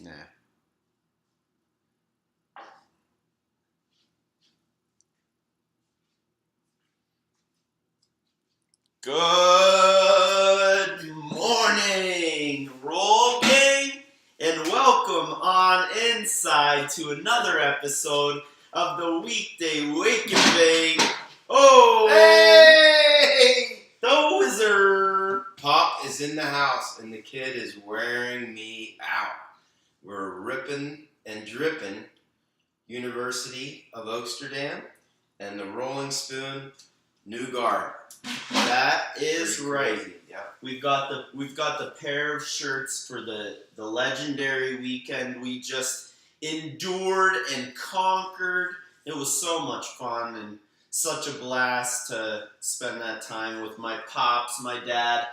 Nah. Good morning, Roll Gang, and welcome on inside to another episode of the Weekday Wake and Bake. Oh, Hey! the wizard. Pop is in the house, and the kid is wearing me out. We're ripping and dripping University of Oaksterdam and the Rolling Spoon New Guard. That is Pretty right. crazy, yeah. We've got the pair of shirts for the legendary weekend we just endured and conquered. It was so much fun and such a blast to spend that time with my pops, my dad.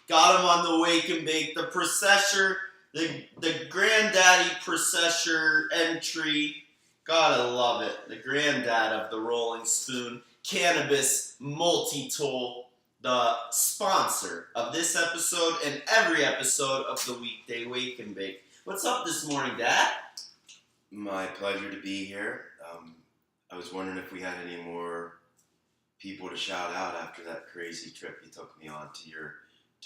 Got him on the Wake and Bake, the processor, the granddaddy processor entry. Gotta love it. The granddad of the Rolling Spoon Cannabis Multi-Tool, the sponsor of this episode and every episode of the Weekday Wake and Bake. What's up this morning, Dad? My pleasure to be here. I was wondering if we had any more people to shout out after that crazy trip you took me on to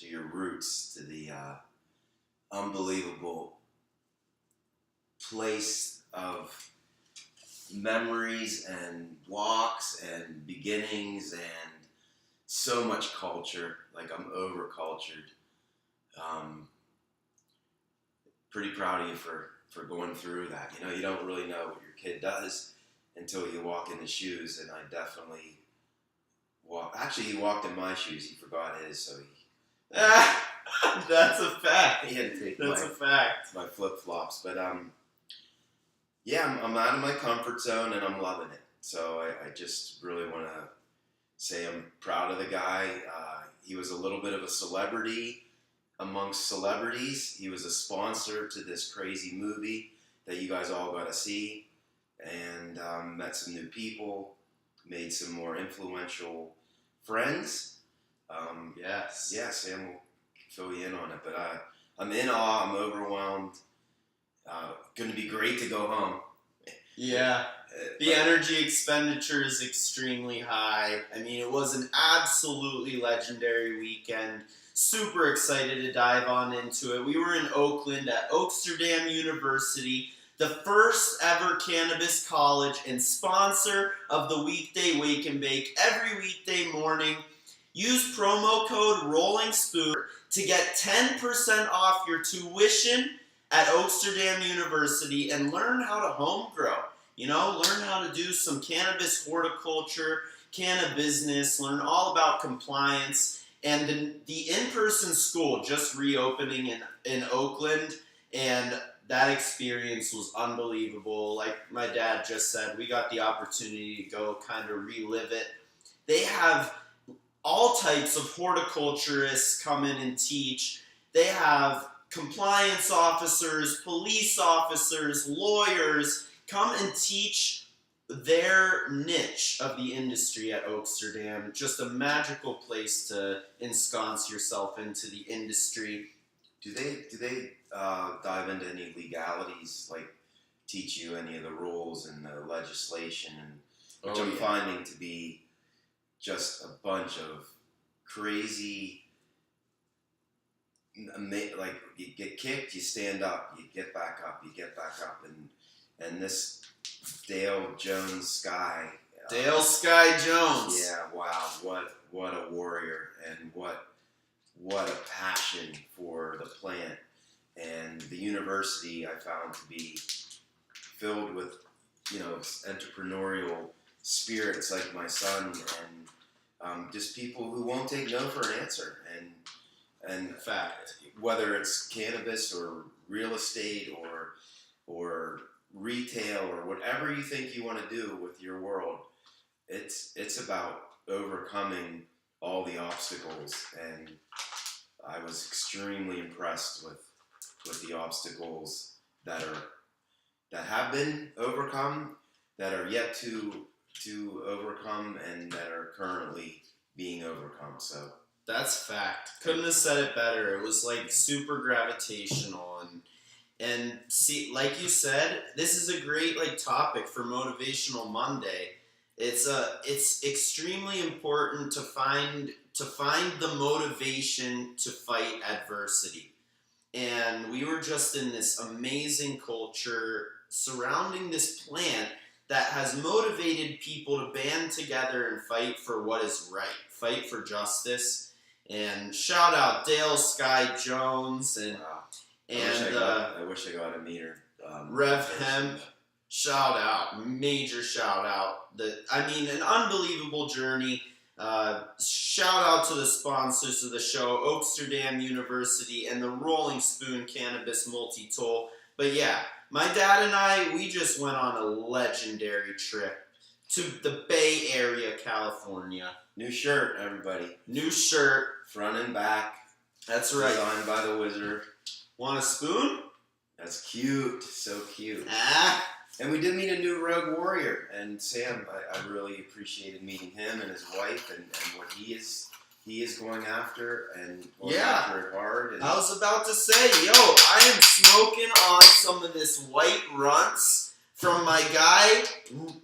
your roots, to the unbelievable place of memories and walks and beginnings and so much culture. Like, I'm over cultured. Pretty proud of you for going through that. You know, you don't really know what your kid does until you walk in the shoes, and I definitely walked. Actually, he walked in my shoes. He forgot his, so That's a fact. he had to take That's a fact. my flip-flops. But yeah, I'm out of my comfort zone, and I'm loving it. So I just really want to say I'm proud of the guy. He was a little bit of a celebrity amongst celebrities. He was a sponsor to this crazy movie that you guys all got to see, and met some new people, made some more influential friends. Yes. Yeah, Sam will fill you in on it, but I'm in awe. I'm overwhelmed. Going to be great to go home. Yeah. The energy expenditure is extremely high. I mean, it was an absolutely legendary weekend. Super excited to dive on into it. We were in Oakland at Oaksterdam University, the first ever cannabis college and sponsor of the Weekday Wake and Bake every weekday morning. Use promo code ROLLINGSPOON to get 10% off your tuition at Oaksterdam University and learn how to home grow. You know, learn how to do some cannabis horticulture, cannabis, learn all about compliance. And the in-person school just reopening in Oakland, and that experience was unbelievable. Like my dad just said, we got the opportunity to go kind of relive it. They have all types of horticulturists come in and teach. They have compliance officers, police officers, lawyers come and teach their niche of the industry at Oaksterdam. Just a magical place to ensconce yourself into the industry. Do they dive into any legalities, like teach you any of the rules and the legislation, and which I'm finding to be just a bunch of crazy, like, you get kicked, you stand up, you get back up, you get back up, and this Dale Jones Sky. Dale Sky Jones. Yeah, wow, what a warrior, and what a passion for the plant. And the university I found to be filled with, entrepreneurial spirits like my son, and just people who won't take no for an answer. And fact, whether it's cannabis or real estate or retail or whatever you think you want to do with your world, it's about overcoming all the obstacles. And I was extremely impressed with the obstacles that have been overcome, that are yet to overcome, and that are currently being overcome. So that's fact. Couldn't have said it better. It was like super gravitational, and And see, like you said, this is a great like topic for Motivational Monday. It's extremely important to find the motivation to fight adversity. And we were just in this amazing culture surrounding this plant that has motivated people to band together and fight for what is right, fight for justice. And shout out Dale Sky Jones and Wow. and I wish I got to meet her. Rev Hemp. Shout out, major shout out. An unbelievable journey. Shout out to the sponsors of the show, Oaksterdam University and the Rolling Spoon Cannabis Multi-Tool. But yeah, my dad and I, we just went on a legendary trip to the Bay Area, California. New shirt, everybody. New shirt. Front and back. That's right. Designed by the Wizard. Want a spoon? That's cute. So cute. Ah. And we did meet a new Rogue Warrior. And Sam, I really appreciated meeting him and his wife and what he is going after and going after it hard. And I was about to say, yo, I am smoking on some of this white runts from my guy,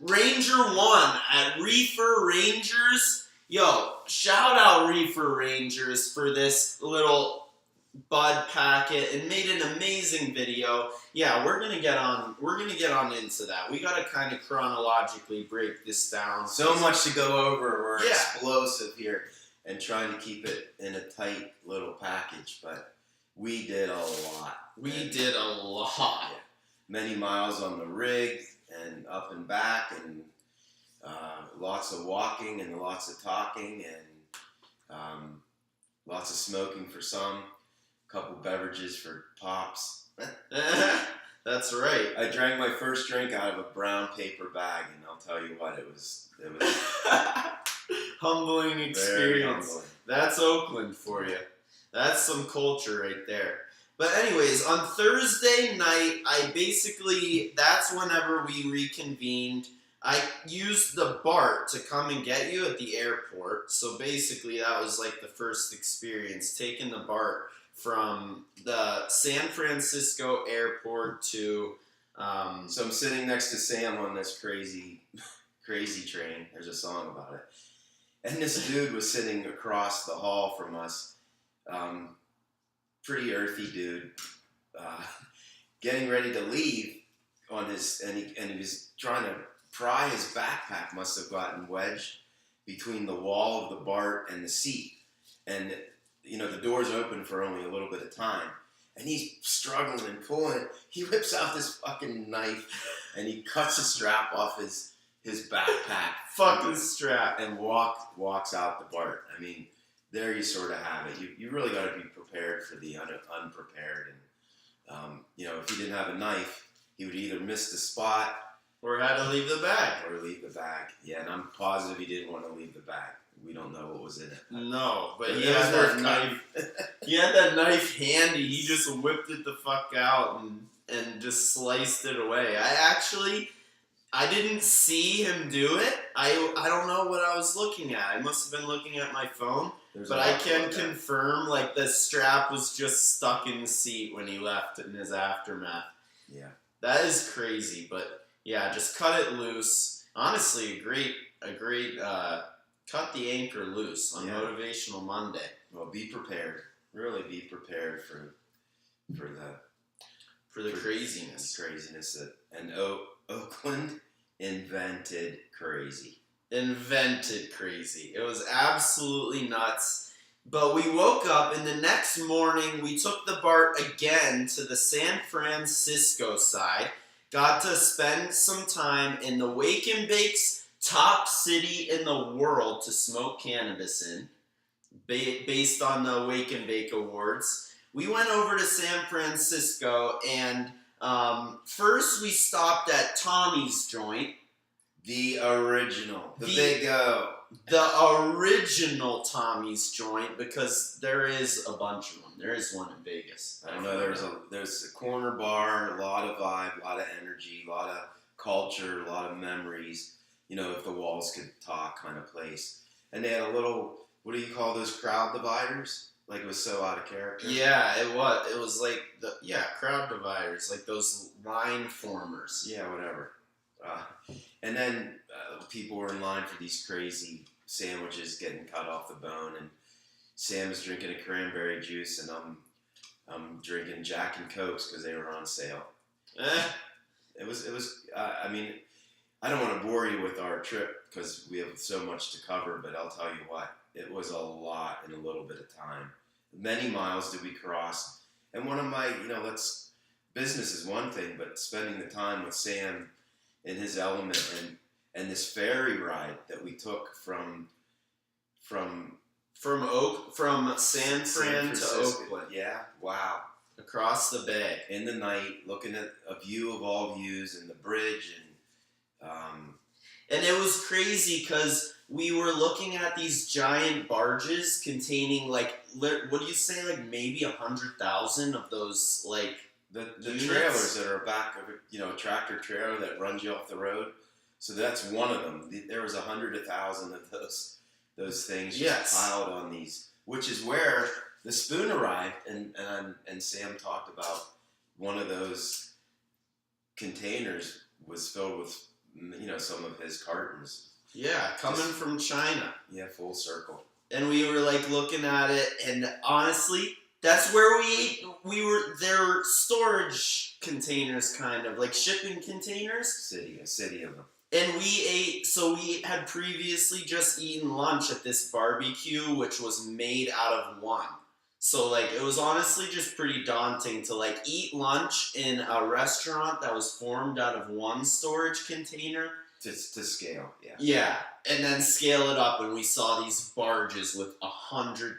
Ranger 1 at Reefer Rangers. Yo, shout out Reefer Rangers for this little bud packet and made an amazing video. Yeah, we're gonna get on into that. We gotta kind of chronologically break this down. So much to go over. We're explosive here and trying to keep it in a tight little package, but we did a lot. Did a lot. Yeah. Many miles on the rig and up and back and lots of walking and lots of talking and lots of smoking for some. Couple beverages for pops. That's right. I drank my first drink out of a brown paper bag, and I'll tell you what, it was humbling experience. Very humbling. That's Oakland for you. That's some culture right there. But anyways, on Thursday night, that's whenever we reconvened. I used the BART to come and get you at the airport. So basically, that was like the first experience, taking the BART from the San Francisco airport to... So I'm sitting next to Sam on this crazy train. There's a song about it. And this dude was sitting across the hall from us. Pretty earthy dude. Getting ready to leave on his... And he was trying to pry his backpack. Must have gotten wedged between the wall of the BART and the seat. And... the door's open for only a little bit of time. And he's struggling and pulling it. He whips out this fucking knife and he cuts the strap off his backpack. Fucking strap. And walks out the BART. I mean, there you sort of have it. You really got to be prepared for the unprepared. And, if he didn't have a knife, he would either miss the spot. Or had to leave the bag. Yeah, and I'm positive he didn't want to leave the bag. We don't know what was in it. No, but he had that knife. He had that knife handy. He just whipped it the fuck out and just sliced it away. I didn't see him do it. I don't know what I was looking at. I must have been looking at my phone. But I can confirm, like, the strap was just stuck in the seat when he left in his aftermath. Yeah. That is crazy, but yeah, just cut it loose. Honestly, a great cut the anchor loose on Motivational Monday. Well, be prepared. Really be prepared for the craziness. And Oakland invented crazy. It was absolutely nuts. But we woke up and the next morning we took the BART again to the San Francisco side. Got to spend some time in the Wake and Bake's top city in the world to smoke cannabis in, based on the Wake and Bake Awards. We went over to San Francisco and first we stopped at Tommy's joint. The original. The Big O. The original Tommy's joint, because there is a bunch of them. There is one in Vegas. I know there's a corner bar, a lot of vibe, a lot of energy, a lot of culture, a lot of memories. If the walls could talk kind of place. And they had a little, what do you call those crowd dividers? Like it was so out of character. Yeah, it was. It was like crowd dividers, like those line formers. Yeah, whatever. And then people were in line for these crazy sandwiches getting cut off the bone, and Sam's drinking a cranberry juice, and I'm drinking Jack and Cokes because they were on sale. It was. I mean, I don't want to bore you with our trip because we have so much to cover, but I'll tell you what, it was a lot in a little bit of time. Many miles did we cross, and one of my, business is one thing, but spending the time with Sam in his element, and this ferry ride that we took from San Fran to Oakland. Yeah, wow. Across the bay. In the night, looking at a view of all views and the bridge, and it was crazy because we were looking at these giant barges containing what do you say, like maybe 100,000 of those the units? trailers that are back of a tractor trailer that runs you off the road. So that's one of them. There was 100,000 of those things just piled on these, which is where the spoon arrived, and Sam talked about one of those containers was filled with some of his cartons. Yeah, coming from China. Yeah, full circle. And we were looking at it, and honestly, that's where we were. Their storage containers, kind of like shipping containers. A city of them. And we ate. So we had previously just eaten lunch at this barbecue, which was made out of one. So it was honestly just pretty daunting to eat lunch in a restaurant that was formed out of one storage container. To scale, yeah. Yeah, and then scale it up, and we saw these barges with 100.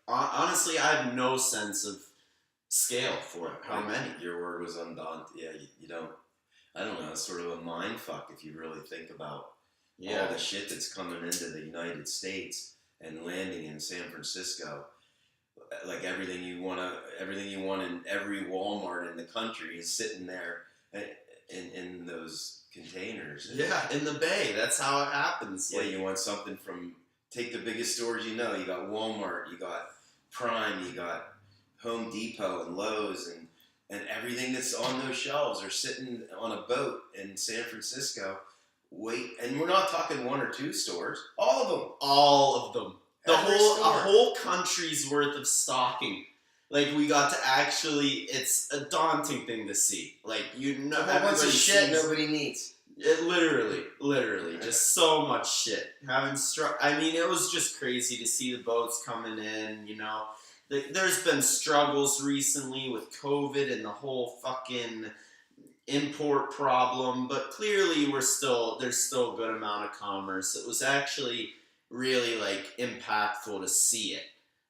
Honestly, I have no sense of scale for it. How many? Your word was undaunted. Yeah, you don't. I don't know. It's sort of a mind fuck if you really think about all the shit that's coming into the United States and landing in San Francisco. Like everything you want in every Walmart in the country is sitting there in those containers. Yeah, in the bay. That's how it happens. Yeah, you want something from, take the biggest stores you know. You got Walmart, you got Prime, you got Home Depot and Lowe's, and everything that's on those shelves are sitting on a boat in San Francisco. And we're not talking one or two stores. All of them. All of them. A store. whole country's worth of stocking. We got to it's a daunting thing to see. A whole bunch of shit nobody needs. It literally, just so much shit. I mean, it was just crazy to see the boats coming in. There's been struggles recently with COVID and the whole fucking import problem, but clearly there's still a good amount of commerce. It was actually really impactful to see it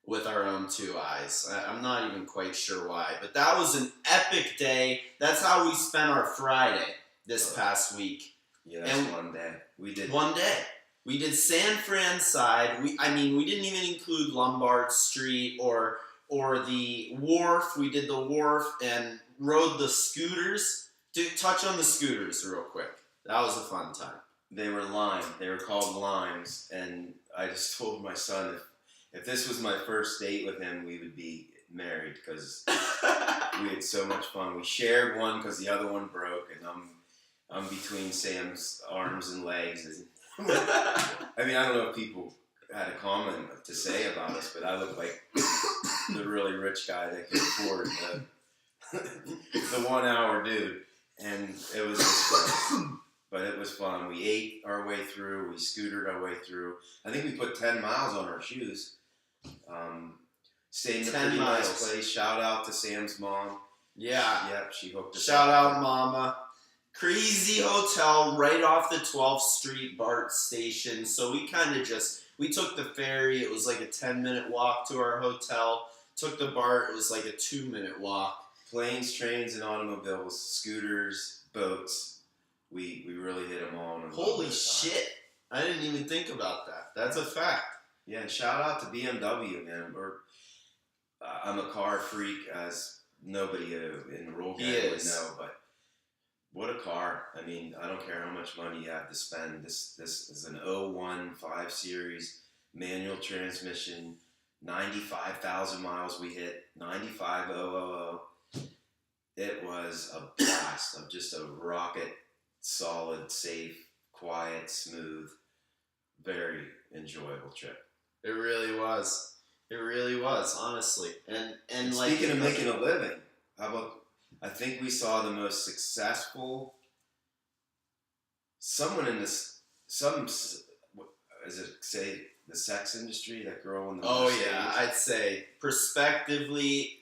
with our own two eyes. I'm not even quite sure why, but that was an epic day. That's how we spent our Friday this past week. Yeah, that's one day. We did one day. We did San Fran side. We didn't even include Lombard Street or the wharf. We did the wharf and rode the scooters. Touch on the scooters real quick. That was a fun time. They were lime. They were called limes, and I just told my son if this was my first date with him, we would be married because we had so much fun. We shared one because the other one broke, and I'm between Sam's arms and legs. I mean, I don't know if people had a comment to say about us, but I look like the really rich guy that can afford the 1 hour dude, and it was just fun. But it was fun. We ate our way through. We scootered our way through. I think we put 10 miles on our shoes. Stayed in a pretty nice place. Shout out to Sam's mom. Yeah. Yep, she hooked us up. Shout out, Mama. Crazy hotel right off the 12th Street BART station. So we we took the ferry. It was a 10-minute walk to our hotel. Took the BART. It was a 2-minute walk. Planes, trains, and automobiles, scooters, boats. We really hit them all. Holy shit. I didn't even think about that. That's a fact. Yeah, and shout out to BMW, man. I'm a car freak, as nobody in the roll gang would know, but what a car. I mean, I don't care how much money you have to spend. This is an 01 5 Series manual transmission, 95,000 miles we hit, 95,000. It was a blast of just a rocket, solid, safe, quiet, smooth, very enjoyable trip. It really was. It really was, honestly. And like, speaking of making a living, how about, I think we saw the most successful, someone in this, is it, say, the sex industry, that girl in the oh Mercedes? yeah, I'd say prospectively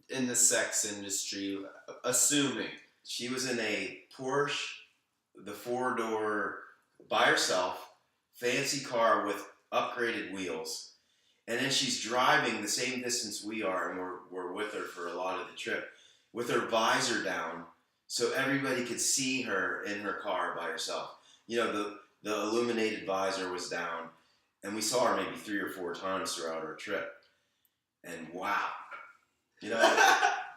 in the sex industry, assuming. She was in a Porsche, the 4-door, by herself, fancy car with upgraded wheels. And then she's driving the same distance we are, and we're with her for a lot of the trip, with her visor down, so everybody could see her in her car by herself. You know, the illuminated visor was down, and we saw her maybe 3 or 4 times throughout our trip. And wow, you know,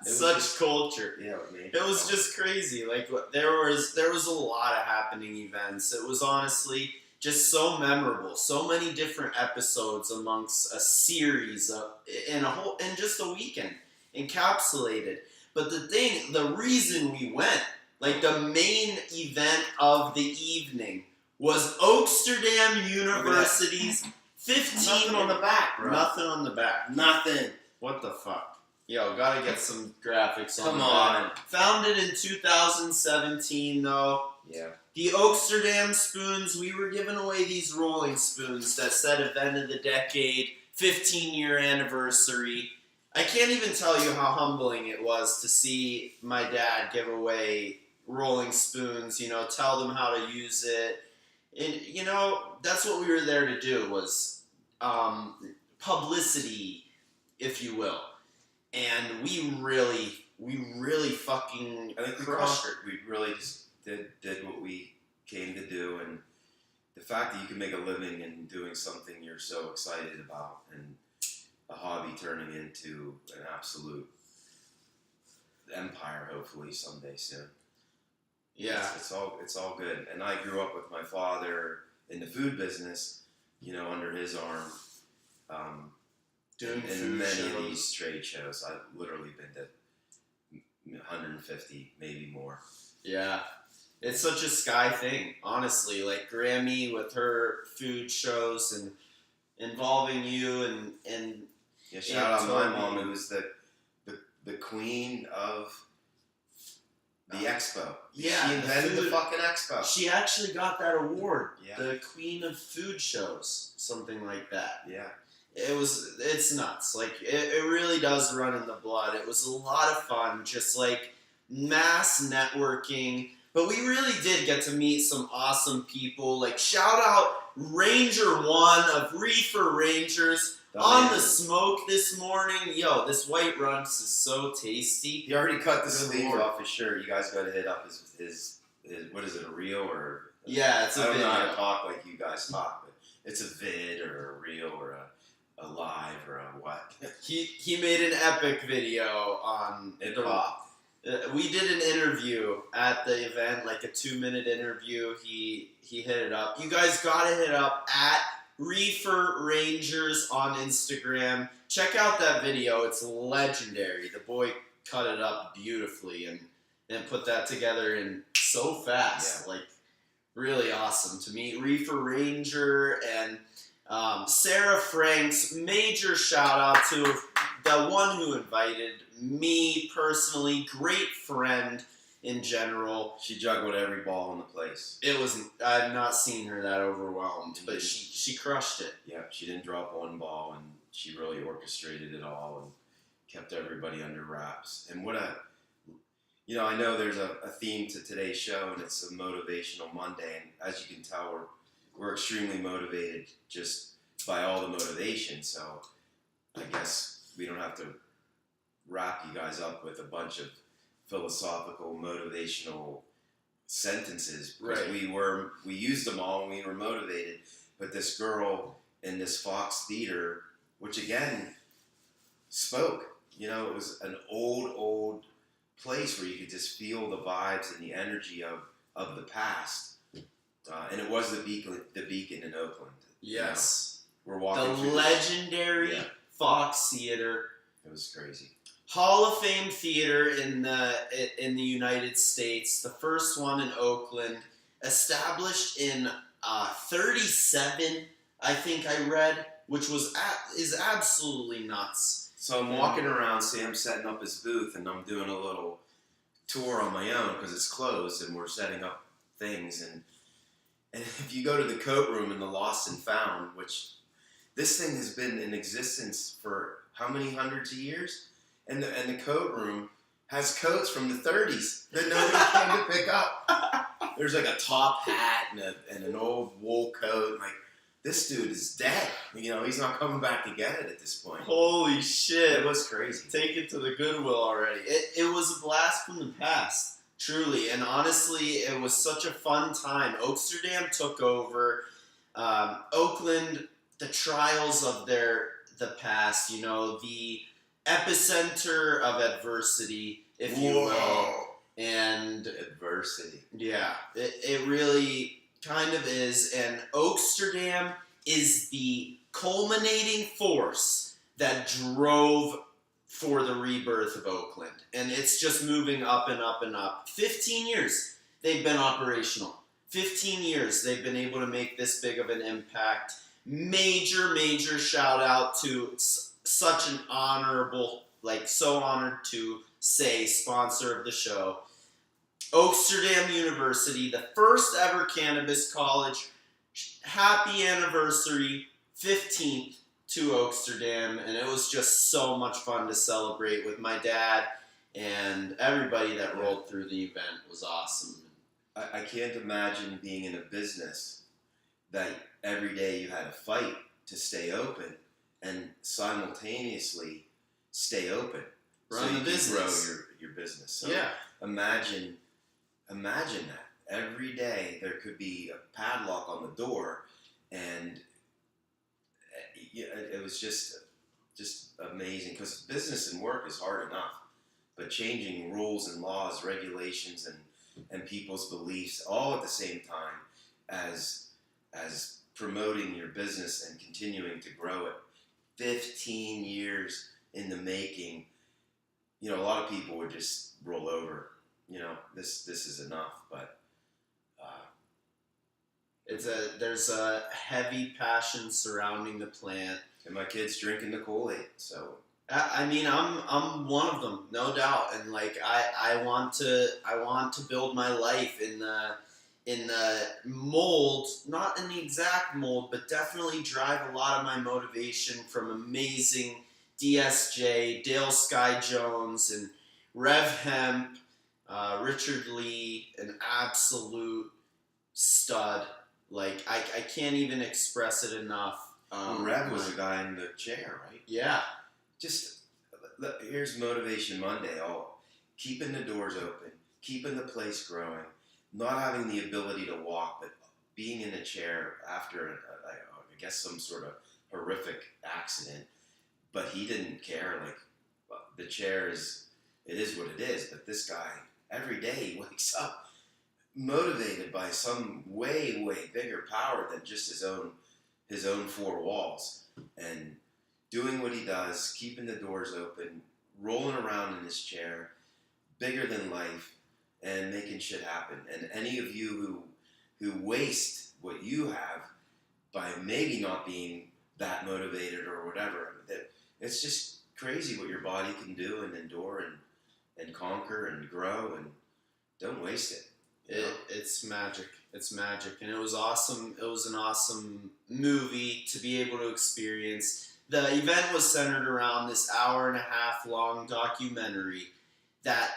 Such just, culture. Yeah, it was just crazy. Like, there was a lot of happening events. It was honestly just so memorable. So many different episodes amongst a series in just a weekend, encapsulated. But the reason we went, like the main event of the evening, was Oaksterdam University's 15. Nothing on the back, bro. Nothing on the back. Nothing. What the fuck? Yo, gotta get some graphics on. Come on. Founded in 2017, though. Yeah. The Oaksterdam spoons, we were giving away these rolling spoons that said event of the decade, 15-year anniversary. I can't even tell you how humbling it was to see my dad give away rolling spoons, you know, tell them how to use it. And, you know, that's what we were there to do, was publicity, if you will. And we really fucking I think we crushed conquered. We really just did what we came to do, and the fact that you can make a living in doing something you're so excited about, and a hobby turning into an absolute empire, hopefully someday soon. Yeah. It's all good. And I grew up with my father in the food business, you know, under his arm. Doing in food many shows. of these trade shows. I've literally been to 150, maybe more. Yeah. It's such a Sky thing, honestly. Like Grammy with her food shows and involving you and Yeah, shout out my Toby. mom, who was the queen of the expo. Yeah, she invented the food. fucking expo. She actually got that award. Yeah. The Queen of Food Shows. Something like that. Yeah. It's nuts. Like, it really does run in the blood. It was a lot of fun, just like mass networking. But we really did get to meet some awesome people. Like, shout out Ranger 1 of Reefer Rangers on the smoke this morning. Yo, this White Runts is so tasty. He already cut the Good sleeve Lord. off his shirt. You guys got to hit up his what is it, a reel or? Yeah, it's a I don't video. know how to talk like you guys talk, but it's a vid or a reel or a live or a what. He made an epic video on It the popped. We did an interview at the event, like a 2-minute interview. He hit it up. You guys gotta hit up at Reefer Rangers on Instagram. Check out that video. It's legendary. The boy cut it up beautifully and put that together in so fast. Yeah. Like, really awesome to meet Reefer Ranger and Sarah Franks. Major shout out to the one who invited me personally. Great friend in general. She juggled every ball in the place. It was, I've not seen her that overwhelmed, but she crushed it. Yeah, she didn't drop one ball, and she really orchestrated it all and kept everybody under wraps. And what a, you know, I know there's a theme to today's show, and it's a motivational Monday. And as you can tell, we're extremely motivated just by all the motivation. So I guess we don't have to wrap you guys up with a bunch of philosophical, motivational sentences. Right. We used them all and we were motivated. But this girl in this Fox Theater, which again spoke, you know, it was an old place where you could just feel the vibes and the energy of the past. And it was the Beacon in Oakland. Yes. You know, we're walking The through legendary Yeah. Fox Theater. It was crazy. Hall of Fame theater in the United States. The first one in Oakland, established in 37. I think I read, which is absolutely nuts. So I'm walking around, Sam's setting up his booth, and I'm doing a little tour on my own because it's closed and we're setting up things. And if you go to the coat room in the Lost and Found, which this thing has been in existence for how many hundreds of years? And the coat room has coats from the 30s that nobody came to pick up. There's like a top hat and an old wool coat. Like, this dude is dead. He's not coming back to get it at this point. Holy shit. It was crazy. Take it to the Goodwill already. It was a blast from the past, truly. And honestly, it was such a fun time. Oaksterdam took over. Oakland, the trials of the past, the epicenter of adversity, if you will. And adversity. Yeah, it really kind of is. And Oaksterdam is the culminating force that drove for the rebirth of Oakland. And it's just moving up and up and up. 15 years they've been operational. 15 years they've been able to make this big of an impact. Major shout out to such an honorable, so honored to say, sponsor of the show, Oaksterdam University, the first ever cannabis college. Happy anniversary, 15th to Oaksterdam, and it was just so much fun to celebrate with my dad and everybody that rolled through the event. It was awesome. I can't imagine being in a business that every day you had to fight to stay open and simultaneously stay open. Run the business. Grow your business. So yeah. Imagine that. Every day there could be a padlock on the door, and it was just amazing, because business and work is hard enough, but changing rules and laws, regulations, and people's beliefs all at the same time as promoting your business and continuing to grow it. 15 years in the making. A lot of people would just roll over. This is enough, but there's a heavy passion surrounding the plant. And my kid's drinking the Kool-Aid, so. I mean, I'm one of them, no doubt, and I want to build my life in the mold, not in the exact mold, but definitely drive a lot of my motivation from amazing DSJ, Dale Sky Jones, and Rev Hemp, Richard Lee, an absolute stud. I can't even express it enough. Rev was the guy in the chair, right? Yeah. Just, here's Motivation Monday. Keeping the doors open, keeping the place growing, not having the ability to walk, but being in a chair after, I guess, some sort of horrific accident. But he didn't care. The chair it is what it is. But this guy, every day he wakes up motivated by some way, way bigger power than just his own four walls. And doing what he does, keeping the doors open, rolling around in his chair, bigger than life, and making shit happen. And any of you who waste what you have by maybe not being that motivated or whatever, it's just crazy what your body can do and endure and conquer and grow, and don't waste it. It's magic. It's magic. And it was awesome. It was an awesome movie to be able to experience. The event was centered around this 1.5-hour long documentary that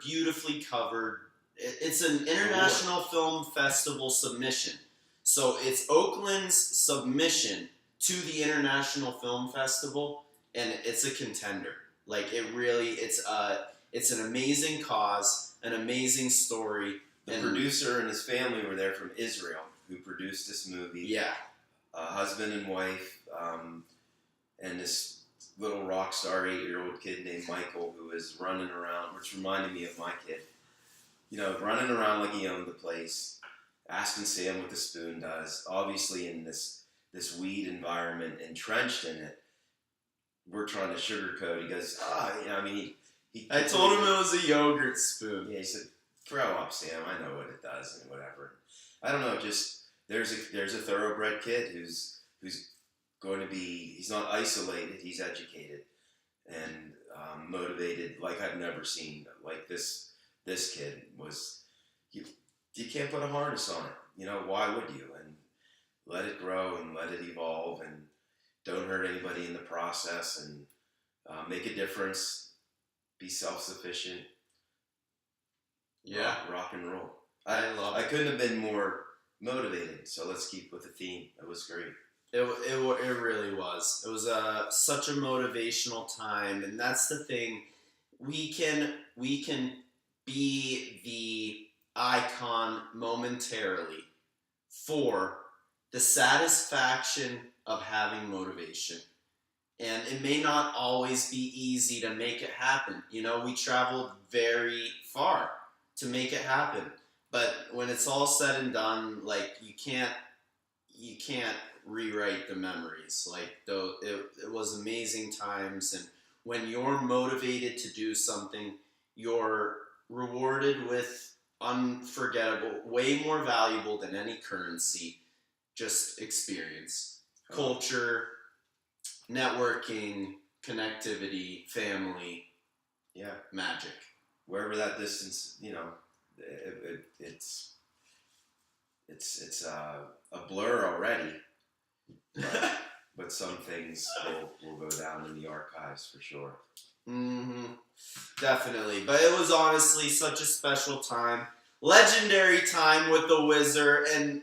beautifully covered. It's an International Film Festival submission. So it's Oakland's submission to the International Film Festival, and it's a contender. It's an amazing cause, an amazing story. The producer and his family were there from Israel, who produced this movie. Yeah. Husband and wife, and this little rock star 8-year-old kid named Michael, who is running around, which reminded me of my kid. Running around like he owned the place, asking Sam what the spoon does, obviously in this weed environment, entrenched in it, we're trying to sugarcoat. He goes, I mean, he I told him it was a yogurt spoon. Yeah, he said, "Grow up, Sam. I know what it does and whatever." I don't know. Just there's a thoroughbred kid who's going to be. He's not isolated. He's educated and motivated like I've never seen. Like this kid was. You can't put a harness on it. You know, why would you? And let it grow and let it evolve and don't hurt anybody in the process and make a difference. Be self-sufficient. Yeah. Rock and roll. I love I it. couldn't have been more motivated. So let's keep with the theme. It was great. It really was. It was such a motivational time, and that's the thing. We can be the icon momentarily for the satisfaction of having motivation. And it may not always be easy to make it happen. You know, we traveled very far to make it happen. But when it's all said and done, like you can't rewrite the memories. Like though it was amazing times, and when you're motivated to do something, you're rewarded with unforgettable, way more valuable than any currency, just experience, culture, networking, connectivity, family, Yeah. magic. Wherever that distance, it's a blur already. But some things will go down in the archives for sure. Definitely. But it was honestly such a special time. Legendary time with the Wizard, and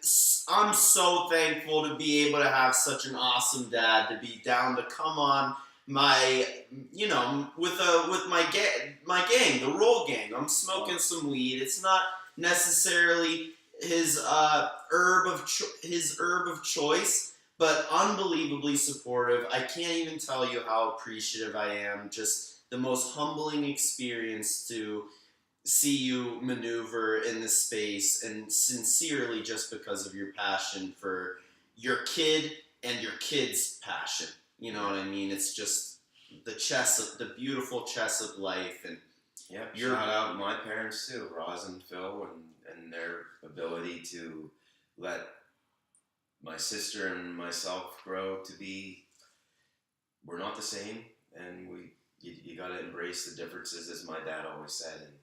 I'm so thankful to be able to have such an awesome dad to be down to come on my, with my gang, the Roll Gang. I'm smoking some weed. It's not necessarily his herb of choice, but unbelievably supportive. I can't even tell you how appreciative I am. Just the most humbling experience to see you maneuver in this space, and sincerely just because of your passion for your kid and your kid's passion. You know what I mean? It's just the beautiful chess of life. And yeah, shout out my parents too, Roz and Phil, and their ability to let my sister and myself grow to be. We're not the same, and you got to embrace the differences, as my dad always said. And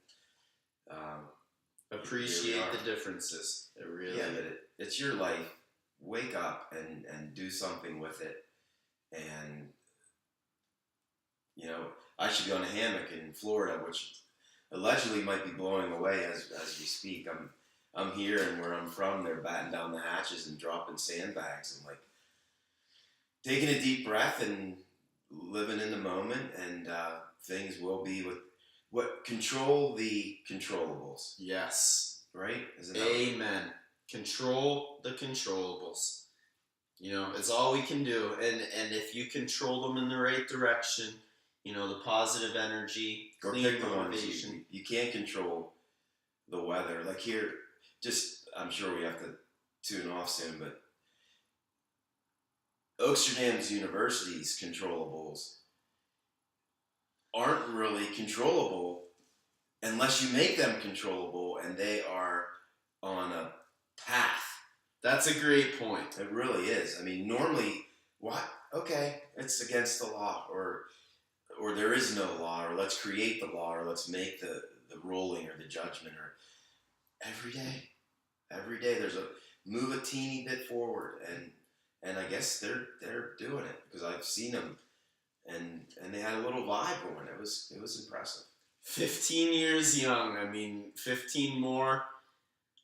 appreciate the differences. It really. Yeah, but it's your life. Wake up and do something with it. And I should be on a hammock in Florida, which allegedly might be blowing away as we speak. I'm here, and where I'm from, they're batting down the hatches and dropping sandbags. I'm like taking a deep breath and living in the moment, and things will be what control the controllables. Yes. Right? Amen. Control the controllables. It's all we can do. And if you control them in the right direction, the positive energy, clean motivation. You can't control the weather. Like here, I'm sure we have to tune off soon, but Oaksterdam's University's controllables aren't really controllable unless you make them controllable, and they are on a path. That's a great point. It really is. I mean, normally, what? Okay, it's against the law, or there is no law, or let's create the law, or let's make the ruling or the judgment, or every day there's move a teeny bit forward, and I guess they're doing it, because I've seen them, and they had a little vibe going. It was impressive. 15 years young. I mean, 15 more.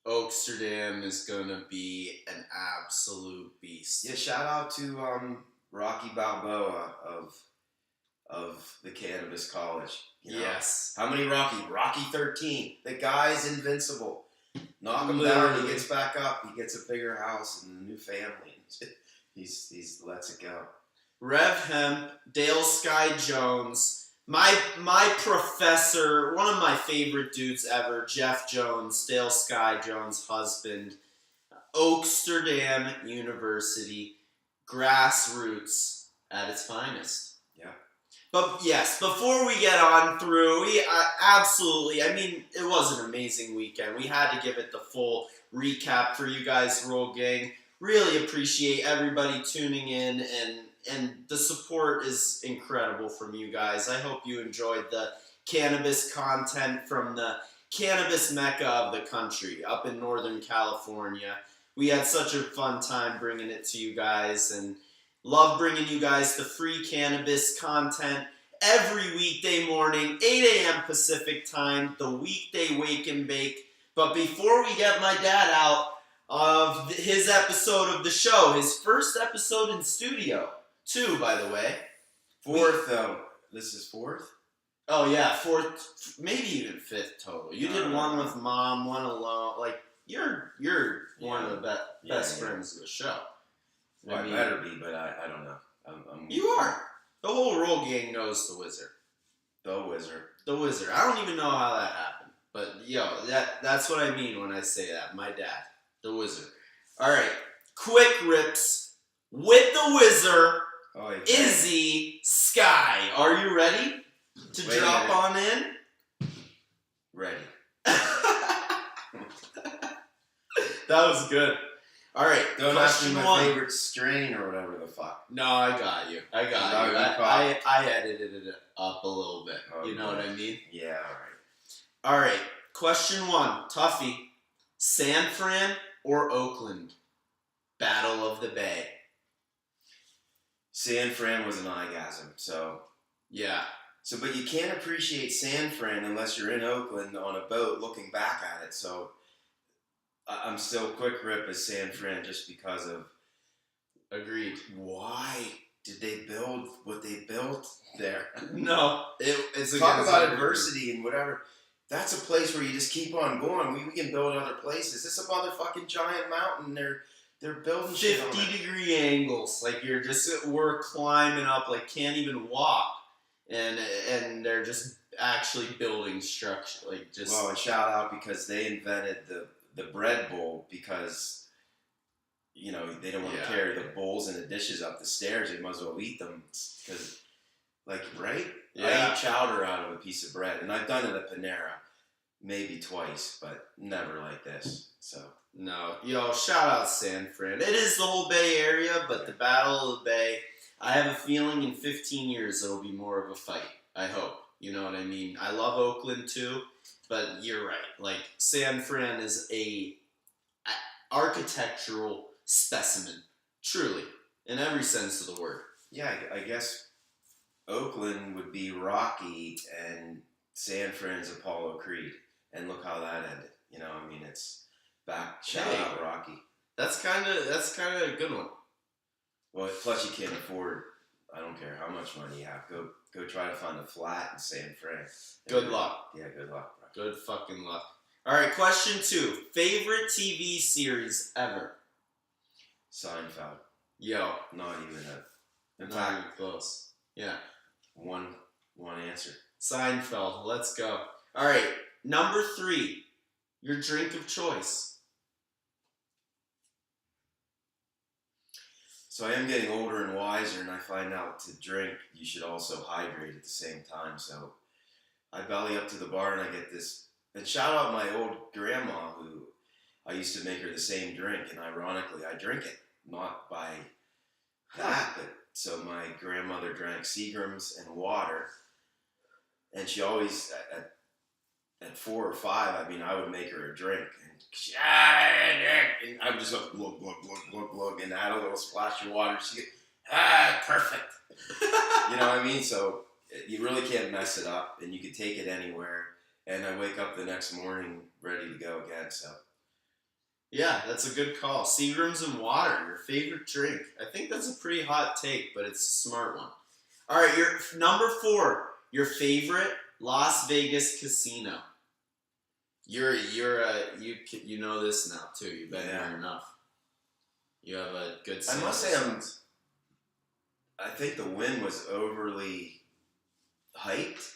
Oaksterdam is gonna be an absolute beast. Yeah, shout out to Rocky Balboa of the Cannabis College. Yes. How many Rocky? Rocky 13. The guy's invincible. Knock him down, he gets back up, he gets a bigger house and a new family. He's lets it go. Rev Hemp, Dale Sky Jones, my professor, one of my favorite dudes ever, Jeff Jones, Dale Sky Jones' husband, Oaksterdam University, grassroots at its finest. Yeah. But yes, before we get on through, absolutely, I mean, it was an amazing weekend. We had to give it the full recap for you guys, Roll Gang. Really appreciate everybody tuning in, and the support is incredible from you guys. I hope you enjoyed the cannabis content from the cannabis mecca of the country up in Northern California. We had such a fun time bringing it to you guys, and love bringing you guys the free cannabis content every weekday morning, 8 a.m. Pacific time, the Weekday Wake and Bake. But before we get my dad out of his episode of the show, his first episode in studio, too, by the way. Fourth, though. This is fourth? Oh, yeah, fourth, maybe even fifth total. You did one with Mom, one alone. Like, you're one of the best friends of the show. Well, I better be, but I don't know. You are. The whole Roll Gang knows the Wizard. The Wizard. The Wizard. I don't even know how that happened. But, that's what I mean when I say that. My dad. The Wizard. Alright. Quick rips with the Wizard. Oh, yeah. Izzy Sky. Are you ready to drop on in? Ready. That was good. All right. Don't ask me my favorite strain or whatever the fuck. No, I got you. I edited it up a little bit. Oh, you know what I mean? Yeah, alright. All right. Question 1. Tuffy. San Fran or Oakland? Battle of the Bay. San Fran was an orgasm, so... Yeah. So, but you can't appreciate San Fran unless you're in Oakland on a boat looking back at it, so... I'm still quick rip as San Fran just because of... Agreed. Why did they build what they built there? No. It's Talk about adversity and whatever. That's a place where you just keep on going. We can build other places. This is a motherfucking giant mountain. They're building 50-degree angles. Like we're climbing up, like can't even walk. And they're just actually building structure. Like just... Well, and shout out because they invented the bread bowl because, they don't want to carry the bowls and the dishes up the stairs. They might as well eat them because, right? Yeah. I eat chowder out of a piece of bread. And I've done it at Panera maybe twice, but never like this. So... No. Shout out San Fran. It is the whole Bay Area, but the Battle of the Bay, I have a feeling in 15 years it'll be more of a fight. I hope. You know what I mean? I love Oakland too. But you're right. Like, San Fran is a architectural specimen. Truly. In every sense of the word. Yeah, I guess Oakland would be Rocky and San Fran's Apollo Creed. And look how that ended. It's back. Shout out Rocky. That's kind of a good one. Well, plus you can't afford, I don't care how much money you have. Go try to find a flat in San Fran. Good luck. Yeah, good luck. Good fucking luck. All right, question 2. Favorite TV series ever? Seinfeld. Yo. Not even not even close. Yeah. One answer. Seinfeld. Let's go. All right, number 3. Your drink of choice. So I am getting older and wiser, and I find out to drink, you should also hydrate at the same time, so... I belly up to the bar and I get this, and shout out my old grandma who I used to make her the same drink, and ironically I drink it, not by that, but so my grandmother drank Seagram's and water, and she always, at 4 or 5, I would make her a drink, and I would just go glug, glug, glug, glug, glug, and add a little splash of water, she'd go, perfect. You know what I mean? So, you really can't mess it up, and you can take it anywhere. And I wake up the next morning ready to go again. So, yeah, that's a good call. Seagram's and water, your favorite drink. I think that's a pretty hot take, but it's a smart one. All right, your number 4, your favorite Las Vegas casino. You know this now too. You've been there enough. You have a good. I must say, I think the win was overly hyped,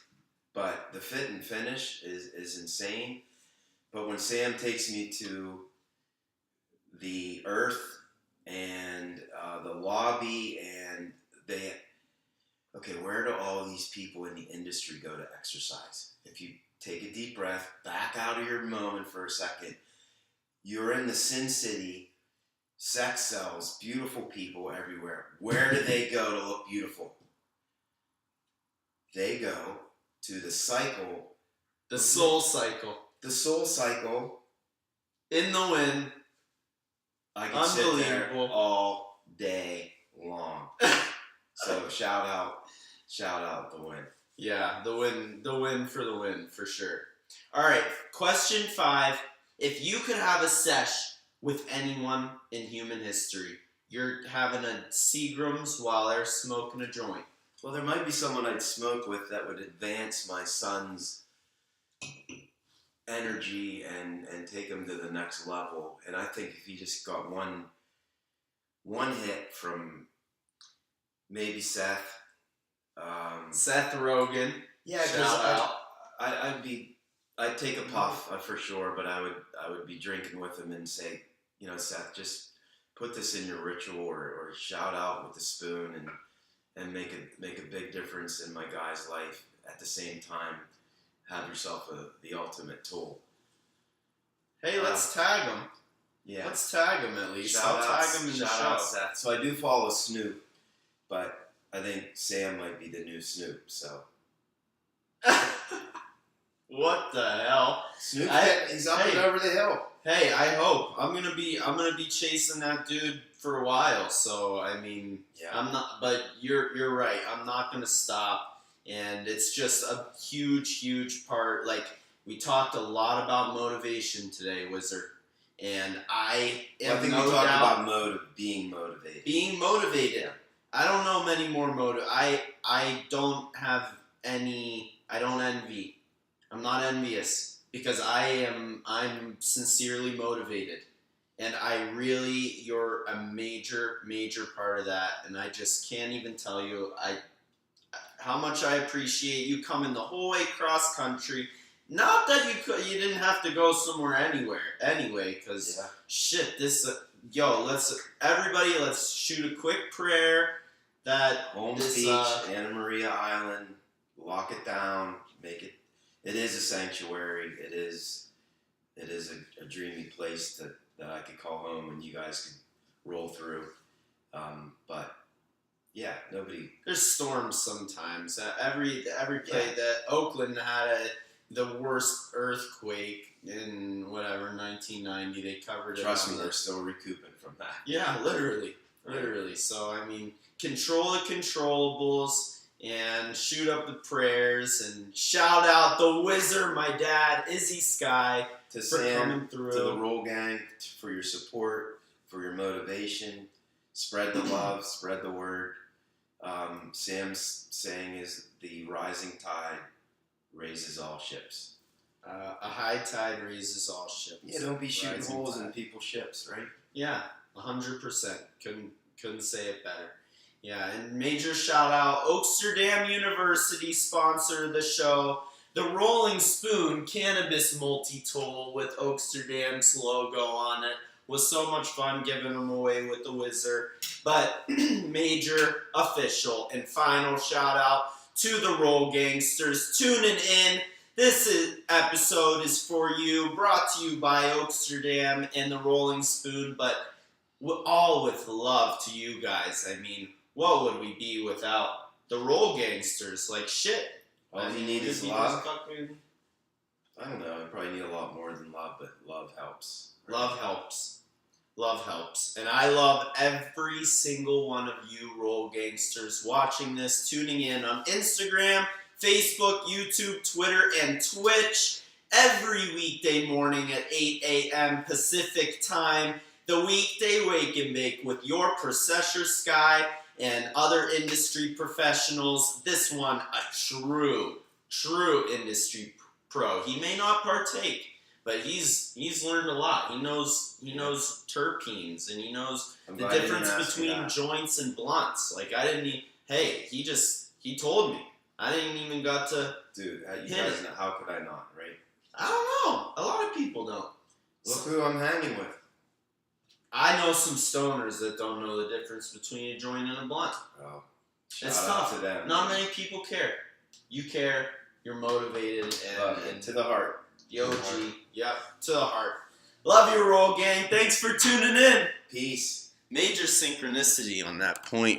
but the fit and finish is insane. But when Sam takes me to the Earth and the lobby, and okay, where do all these people in the industry go to exercise? If you take a deep breath, back out of your moment for a second, you're in the Sin City, sex sells, beautiful people everywhere. Where do they go to look beautiful? They go to the cycle. The soul cycle. The soul cycle. In the wind. I can sit there all day long. So shout out the win. Yeah, the win for the win, for sure. All right, question 5. If you could have a sesh with anyone in human history, you're having a Seagram's while they're smoking a joint. Well, there might be someone I'd smoke with that would advance my son's energy and take him to the next level. And I think if he just got one hit from maybe Seth. Seth Rogen. Yeah, because I'd take a puff for sure, but I would be drinking with him and say, Seth, just put this in your ritual or shout out with the spoon and make a big difference in my guy's life. At the same time, have yourself the ultimate tool. Hey, let's tag him. Yeah, let's tag him at least. I'll tag him in the show. Out Seth. So I do follow Snoop, but I think Sam might be the new Snoop. So. What the hell? Snoop, he's up and over the hill. Hey, I hope. I'm gonna be chasing that dude for a while. So I mean, yeah. I'm not. But you're right. I'm not gonna stop. And it's just a huge part. Like we talked a lot about motivation today, Wizard. And I think we talked about being motivated. Being motivated. Yeah. I don't know many more I don't have any. I don't envy. I'm not envious because I'm sincerely motivated, and you're a major part of that, and I just can't even tell you how much I appreciate you coming the whole way cross country. Not that you didn't have to go somewhere anyway, because shit, let's shoot a quick prayer that Holmes Beach, Anna Maria Island, lock it down, make it. It is a sanctuary. It is a dreamy place that I could call home and you guys could roll through. But yeah, nobody. There's storms sometimes. Every place that Oakland had the worst earthquake in 1990. They covered it. Trust me, they're still recouping from that. Yeah, literally. So I mean, control the controllables. And shoot up the prayers and shout out the Wizard, my dad, Izzy Sky, to for Sam, coming through. To the Roll Gang, for your support, for your motivation. Spread the love, spread the word. Sam's saying is the rising tide raises all ships. A high tide raises all ships. Yeah, don't be shooting rising holes tide. in people's ships, right? Yeah, 100%. Couldn't say it better. Yeah, and major shout out, Oaksterdam University sponsored the show. The Rolling Spoon Cannabis Multi-Tool with Oaksterdam's logo on it was so much fun giving them away with the Wizard. But major, official, and final shout out to the Roll Gangsters tuning in. This episode is for you, brought to you by Oaksterdam and the Rolling Spoon, but all with love to you guys. I mean, what would we be without the Roll Gangsters? Like, shit. All you need is love. I don't know. You probably need a lot more than love, but love helps. Love helps. Love helps. And I love every single one of you Roll Gangsters watching this, tuning in on Instagram, Facebook, YouTube, Twitter, and Twitch every weekday morning at 8 a.m. Pacific time. The Weekday Wake and Bake with your Processor Sky and other industry professionals. This one, a true industry pro. He may not partake, but he's learned a lot. He knows terpenes, and he knows the difference between joints and blunts. Like, I didn't he told me. I didn't even got to. Dude, you guys know, how could I not, right? I don't know. A lot of people don't. Look who I'm hanging with. I know some stoners that don't know the difference between a joint and a blunt. Oh. Shout It's out tough. to them. Not many people care. You care. You're motivated, and to the heart. Yo, G. Yep, to the heart. Love you, Roll Gang. Thanks for tuning in. Peace. Major synchronicity on that point.